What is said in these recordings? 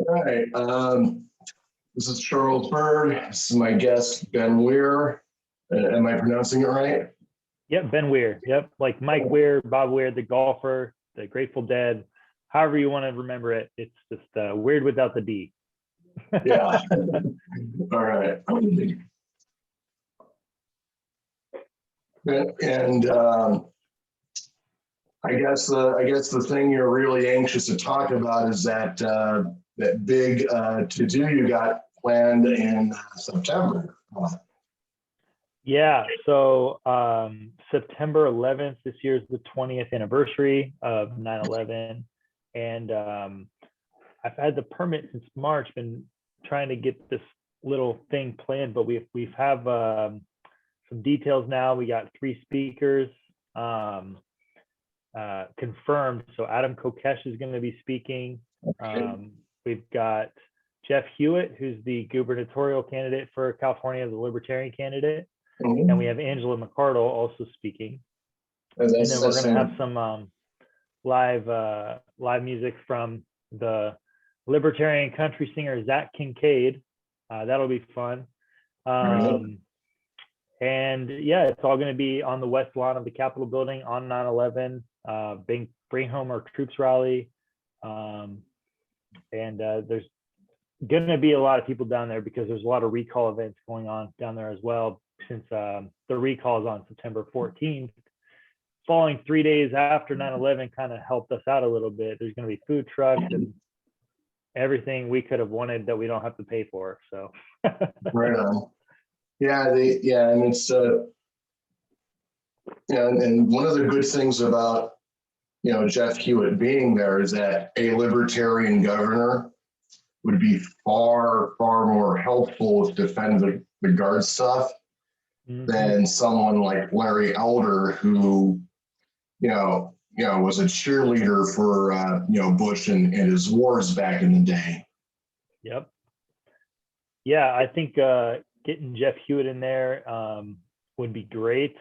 All right. This is Charles Bird. This is my guest, Ben Weir. Am I pronouncing it right? Yep, Ben Weir. Yep, like Mike Weir, Bob Weir, the golfer, the Grateful Dead. However you want to remember it. It's just weird without the D. Yeah. All right. And I guess the thing you're really anxious to talk about is that that big to-do you got planned in September. Yeah, so September 11th, this year is the 20th anniversary of 9/11. And I've had the permit since March, been trying to get this little thing planned, but we've have some details now. We got 3 speakers confirmed. So Adam Kokesh is going to be speaking. We've got Jeff Hewitt, who's the gubernatorial candidate for California, the Libertarian candidate. Mm-hmm. And we have Angela McArdle also speaking. And then we're going to have some live music from the Libertarian country singer Zach Kincaid. That'll be fun. And yeah, it's all going to be on the west lawn of the Capitol building on 9/11. Bring home our troops rally. And there's going to be a lot of people down there because there's a lot of recall events going on down there as well, since the recall is on September 14th. Falling 3 days after 9/11 kind of helped us out a little bit. There's going to be food trucks and everything we could have wanted that we don't have to pay for. So right on. Yeah, and it's and one of the good things about Jeff Hewitt being there is that a libertarian governor would be far more helpful with defending the guard stuff than someone like Larry Elder, who was a cheerleader for Bush and his wars back in the day. Yep. Yeah, I think getting Jeff Hewitt in there would be great,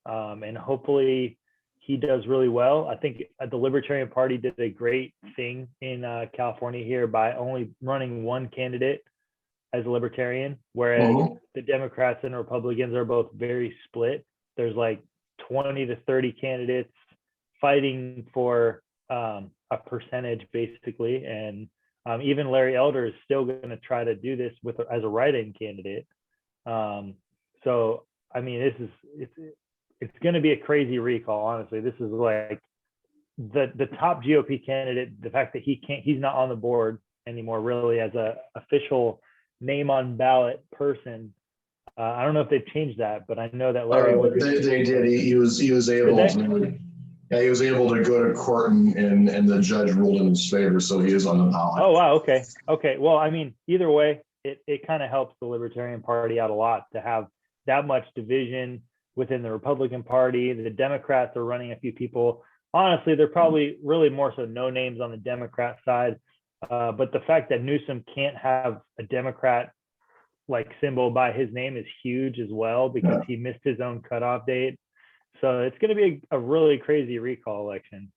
and hopefully he does really well. I think the Libertarian Party did a great thing in California here by only running one candidate as a Libertarian, whereas the Democrats and Republicans are both very split. There's like 20 to 30 candidates fighting for a percentage, basically, and even Larry Elder is still going to try to do this as a write-in candidate. So I mean, it's going to be a crazy recall. Honestly, this is like the top GOP candidate. The fact that he's not on the board anymore, really, as a official name on ballot person. I don't know if they've changed that, but I know that Larry was. They did. He was able to. Yeah, he was able to go to court and the judge ruled in his favor, so he is on the ballot. Oh wow, okay. Well, I mean, either way, it kind of helps the Libertarian Party out a lot to have that much division within the Republican Party. The Democrats are running a few people. Honestly, they're probably really more so no names on the Democrat side. But the fact that Newsom can't have a Democrat like symbol by his name is huge as well, because he missed his own cutoff date. So it's going to be a really crazy recall election.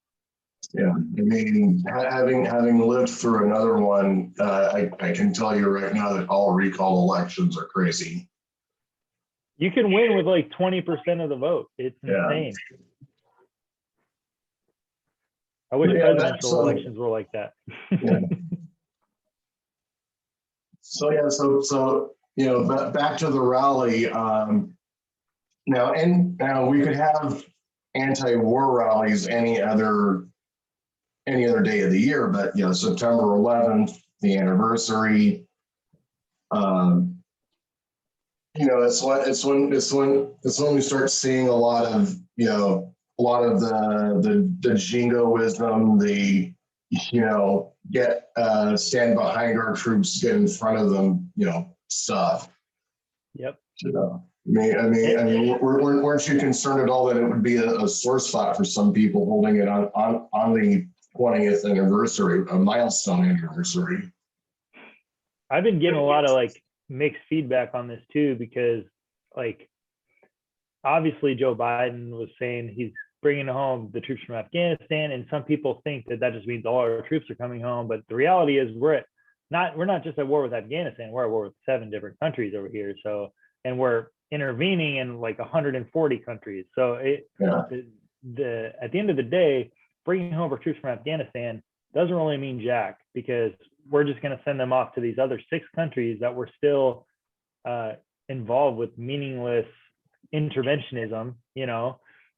Yeah, I mean, having lived through another one, I can tell you right now that all recall elections are crazy. You can win with like 20% of the vote. It's insane. I wish presidential elections were like that. So back to the rally. Now we could have anti-war rallies any other day of the year, but September 11th, the anniversary. It's when we start seeing a lot of the jingoism, stand behind our troops, get in front of them, stuff. Yep. I mean, weren't you concerned at all that it would be a sore spot for some people holding it on the 20th anniversary, a milestone anniversary? I've been getting a lot of like mixed feedback on this too, because like obviously Joe Biden was saying he's bringing home the troops from Afghanistan. And some people think that that just means all our troops are coming home. But the reality is we're not just at war with Afghanistan, we're at war with 7 different countries over here. So, and we're intervening in like 140 countries. So at the end of the day, bringing home our troops from Afghanistan doesn't really mean jack, because we're just going to send them off to these other 6 countries that we're still involved with meaningless interventionism,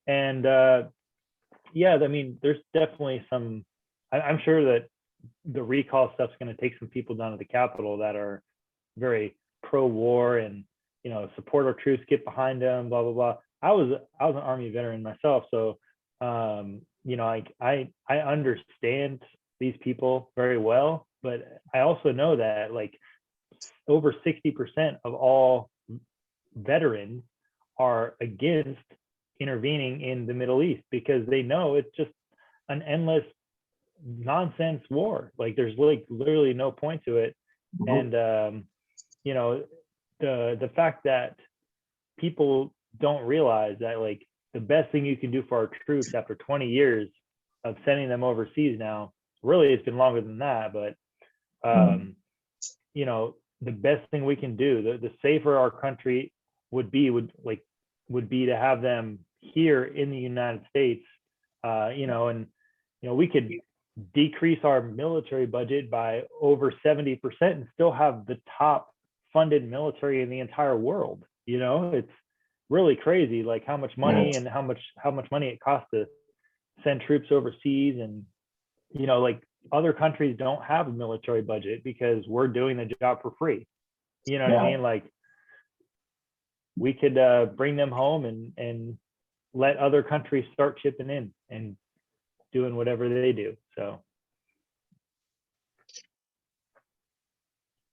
and I mean, there's definitely some, I'm sure that the recall stuff's going to take some people down to the Capitol that are very pro-war and, support our troops, get behind them, blah, blah, blah. I was an Army veteran myself. So, I understand these people very well, but I also know that like over 60% of all veterans are against intervening in the Middle East, because they know it's just an endless nonsense war. Like there's like literally no point to it. And the fact that people don't realize that like the best thing you can do for our troops after 20 years of sending them overseas, now really it's been longer than that, but the best thing we can do, the safer our country would be to have them here in the United States, we could decrease our military budget by over 70% and still have the top funded military in the entire world. It's really crazy, like how much money and how much money it costs to send troops overseas. And like other countries don't have a military budget because we're doing the job for free. What I mean? Like we could bring them home and let other countries start chipping in and doing whatever they do. So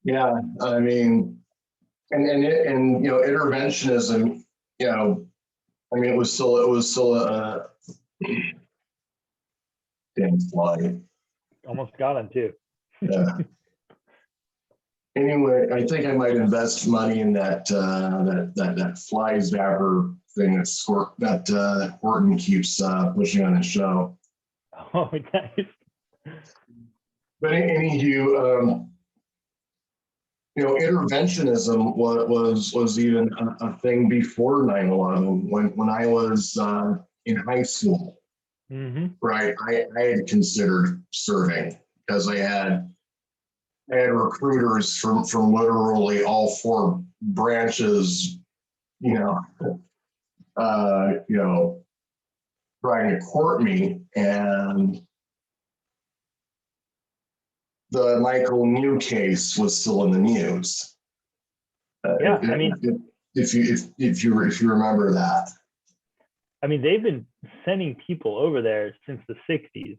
I mean, and interventionism, I mean, it was still a damn fly. Almost got him too. Yeah. Anyway, I think I might invest money in that fly zapper thing that Horton keeps pushing on his show. Oh, nice. But anywho, interventionism was even a thing before 9/11. When I was in high school, right, I had considered serving because I had recruiters from literally all 4 branches, trying to court me, and the Michael New case was still in the news. I mean, if you remember that. I mean, they've been sending people over there since the 60s.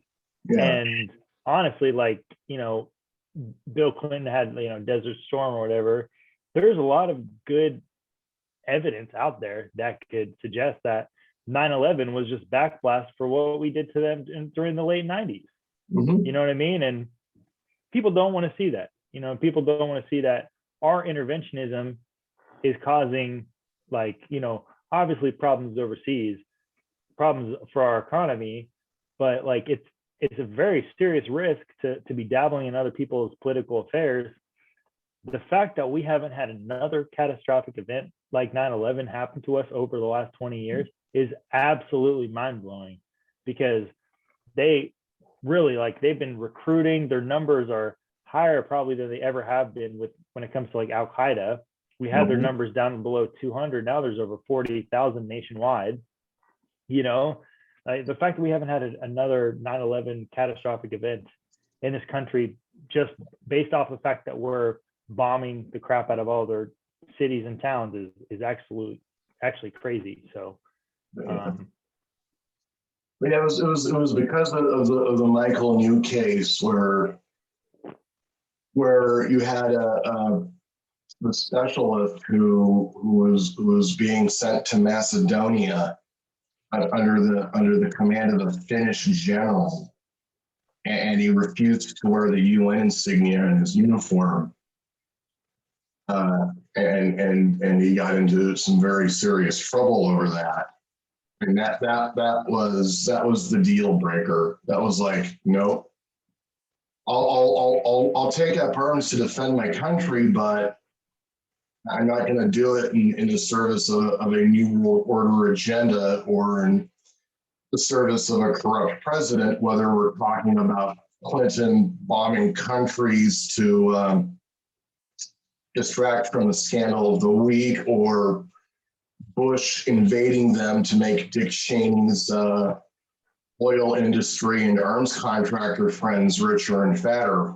And honestly, like, Bill Clinton had, Desert Storm or whatever. There's a lot of good evidence out there that could suggest that 9/11 was just backblast for what we did to them during the late 90s. You know what I mean? And people don't want to see that. People don't want to see that our interventionism is causing, like, obviously problems overseas, problems for our economy, but like it's a very serious risk to be dabbling in other people's political affairs. The fact that we haven't had another catastrophic event like 9/11 happen to us over the last 20 years is absolutely mind-blowing, because they really, like, they've been recruiting. Their numbers are higher probably than they ever have been when it comes to like Al-Qaeda. We had their numbers down below 200. Now there's over 40,000 nationwide. The fact that we haven't had another 9/11 catastrophic event in this country, just based off the fact that we're bombing the crap out of all their cities and towns, is actually crazy. So But it was because of the Michael New case where you had a specialist who was being sent to Macedonia under the command of a Finnish general, and he refused to wear the UN insignia in his uniform, and he got into some very serious trouble over that. And that was the deal breaker. That was like, nope. I'll take up arms to defend my country, but I'm not going to do it in the service of a new world order agenda or in the service of a corrupt president, whether we're talking about Clinton bombing countries to distract from the scandal of the week, or Bush invading them to make Dick Cheney's oil industry and arms contractor friends richer and fatter.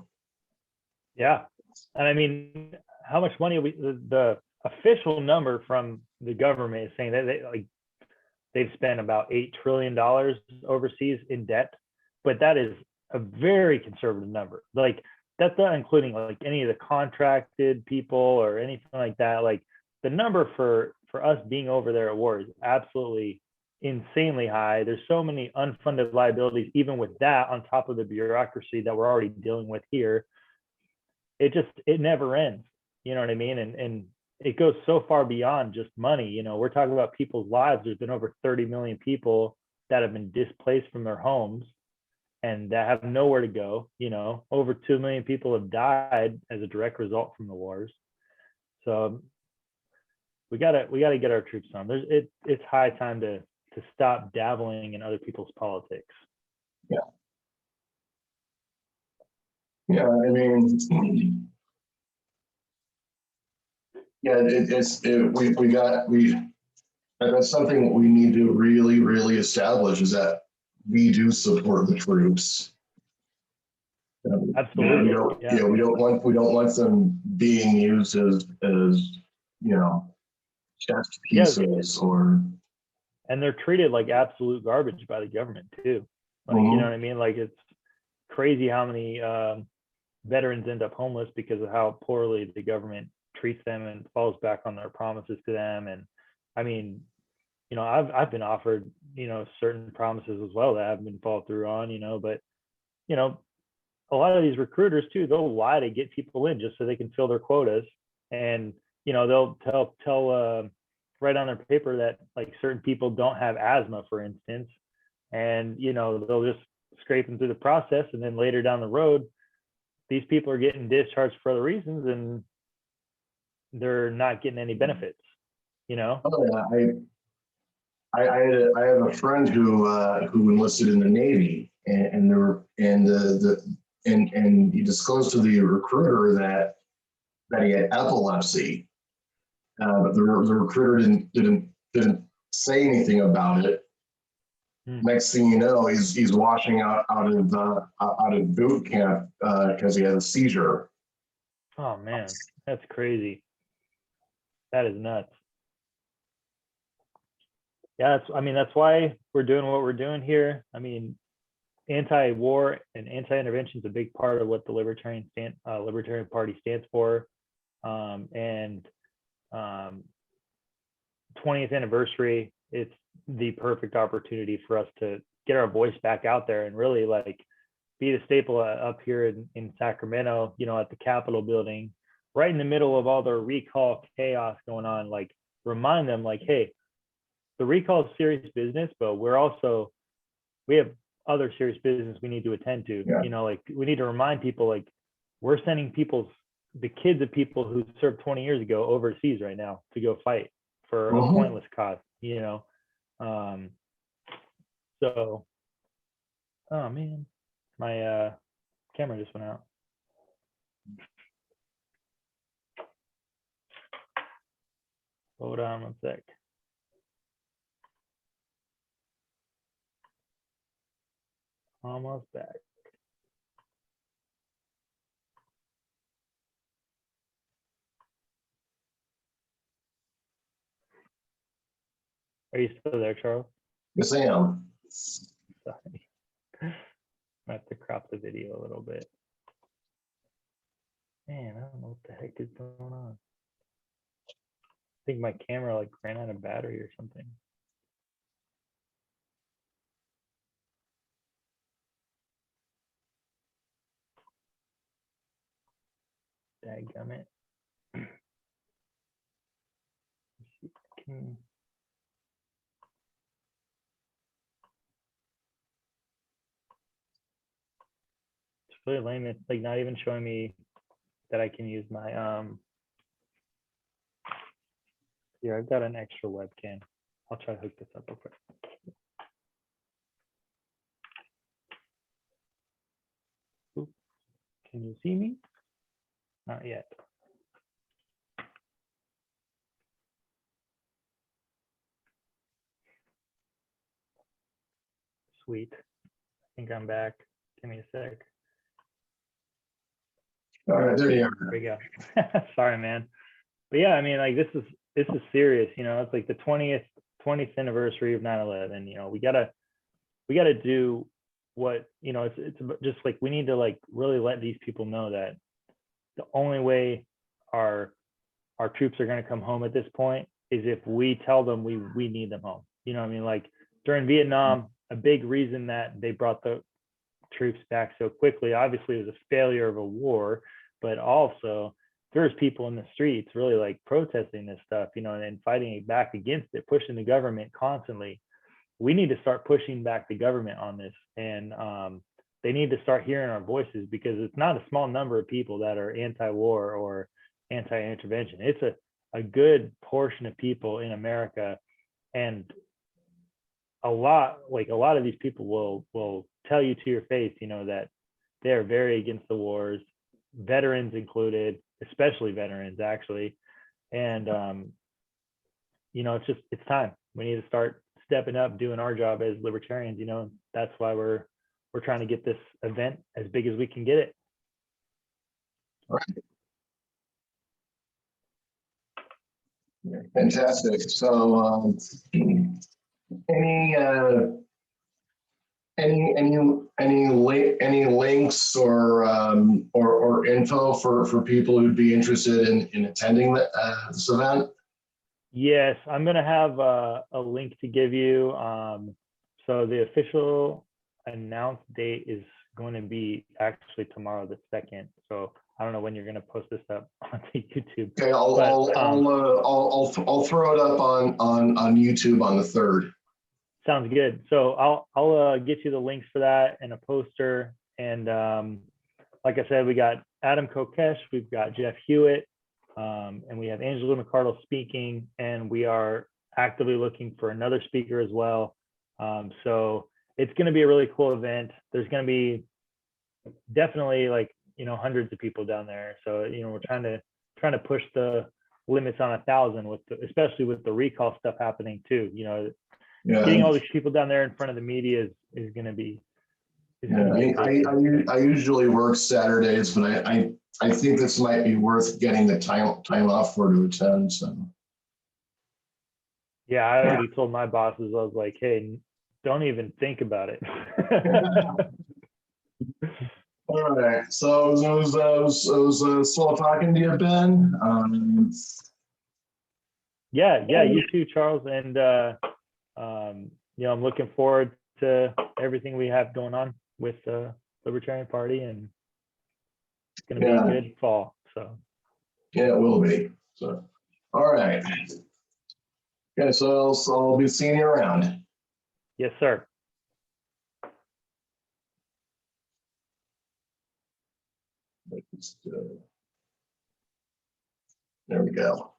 Yeah. And I mean, how much money the official number from the government is saying that they've spent about $8 trillion overseas in debt, but that is a very conservative number. Like, that's not including like any of the contracted people or anything like that. Like, the number for us being over there at war is absolutely insanely high. There's so many unfunded liabilities, even with that, on top of the bureaucracy that we're already dealing with here. It never ends. You know what I mean? And it goes so far beyond just money. You know, we're talking about people's lives. There's been over 30 million people that have been displaced from their homes and that have nowhere to go. You know, over 2 million people have died as a direct result from the wars. So we gotta get our troops on. It's high time to stop dabbling in other people's politics. Yeah. Yeah, I mean, yeah, that's something we need to really, really establish, is that we do support the troops. Absolutely. We don't want them being used as chess pieces or. And they're treated like absolute garbage by the government too. Like, you know what I mean? Like, it's crazy how many veterans end up homeless because of how poorly the government treats them and falls back on their promises to them. And I mean, you know, I've been offered, you know, certain promises as well that haven't been followed through on, you know, but you know, a lot of these recruiters too, they'll lie to get people in just so they can fill their quotas. And, you know, they'll tell write on their paper that like certain people don't have asthma, for instance, and you know, they'll just scrape them through the process, and then later down the road, these people are getting discharged for other reasons and they're not getting any benefits, you know. Oh yeah, I have a friend who enlisted in the Navy, and there were and he disclosed to the recruiter that he had epilepsy. But the recruiter didn't say anything about it. Next thing you know, he's washing out of boot camp because he had a seizure. Oh man, that's crazy. That is nuts. Yeah, that's why we're doing what we're doing here. I mean, anti-war and anti-intervention is a big part of what the Libertarian Party stands for. And 20th anniversary, it's the perfect opportunity for us to get our voice back out there and really like be the staple up here in Sacramento, you know, at the Capitol building, right in the middle of all the recall chaos going on. Like, remind them like, hey, the recall is serious business, but we have other serious business we need to attend to. Yeah. You know, like, we need to remind people like we're sending the kids of people who served 20 years ago overseas right now to go fight for a pointless cause, you know. So, oh man, my camera just went out. Hold on one sec. Almost back. Are you still there, Charles? Yes, I am. Sorry. I have to crop the video a little bit. Man, I don't know what the heck is going on. I think my camera like ran out of battery or something. Dadgummit. really lame. It's like not even showing me that I can use my here, I've got an extra webcam. I'll try to hook this up real quick. Oop. Can you see me? Not yet. Sweet. I think I'm back. Give me a sec. All right, there you are. There we go. Sorry, man. But yeah, I mean, like this is serious. You know, it's like the 20th anniversary of 9/11. You know, we gotta do what, you know, it's just like we need to like really let these people know that the only way our troops are going to come home at this point is if we tell them we need them home. You know what I mean? Like during Vietnam, a big reason that they brought the troops back so quickly, obviously it was a failure of a war, but also there's people in the streets really like protesting this stuff, you know, and fighting back against it, pushing the government constantly. We need to start pushing back the government on this, and they need to start hearing our voices, because it's not a small number of people that are anti-war or anti-intervention. It's a good portion of people in America, and a lot of these people will tell you to your face, you know, that they're very against the wars, veterans included, especially veterans actually. And you know, it's time. We need to start stepping up, doing our job as libertarians. You know, that's why we're trying to get this event as big as we can get it. All right. Fantastic. So, any links or info for people who'd be interested in attending this event? Yes, I'm going to have a link to give you. So the official announced date is going to be actually tomorrow, the 2nd. So I don't know when you're going to post this up onto YouTube. Okay, I'll throw it up on YouTube on the 3rd. Sounds good. So I'll get you the links for that and a poster. And like I said, we got Adam Kokesh, we've got Jeff Hewitt, and we have Angela McCardle speaking, and we are actively looking for another speaker as well. So it's going to be a really cool event. There's going to be definitely like, you know, hundreds of people down there. So, you know, we're trying to push the limits on 1,000 especially with the recall stuff happening too. You know, getting all these people down there in front of the media is going to be. I usually work Saturdays, but I think this might be worth getting the time off for to attend. So. Yeah, I already told my bosses, I was like, hey, don't even think about it. All right. So it was slow talking to you, Ben. Yeah, you too, Charles. And you know, I'm looking forward to everything we have going on with the Libertarian Party, and it's going to be a good fall. So yeah, it will be. So all right. Okay, so I'll be seeing you around. Yes, sir. There we go.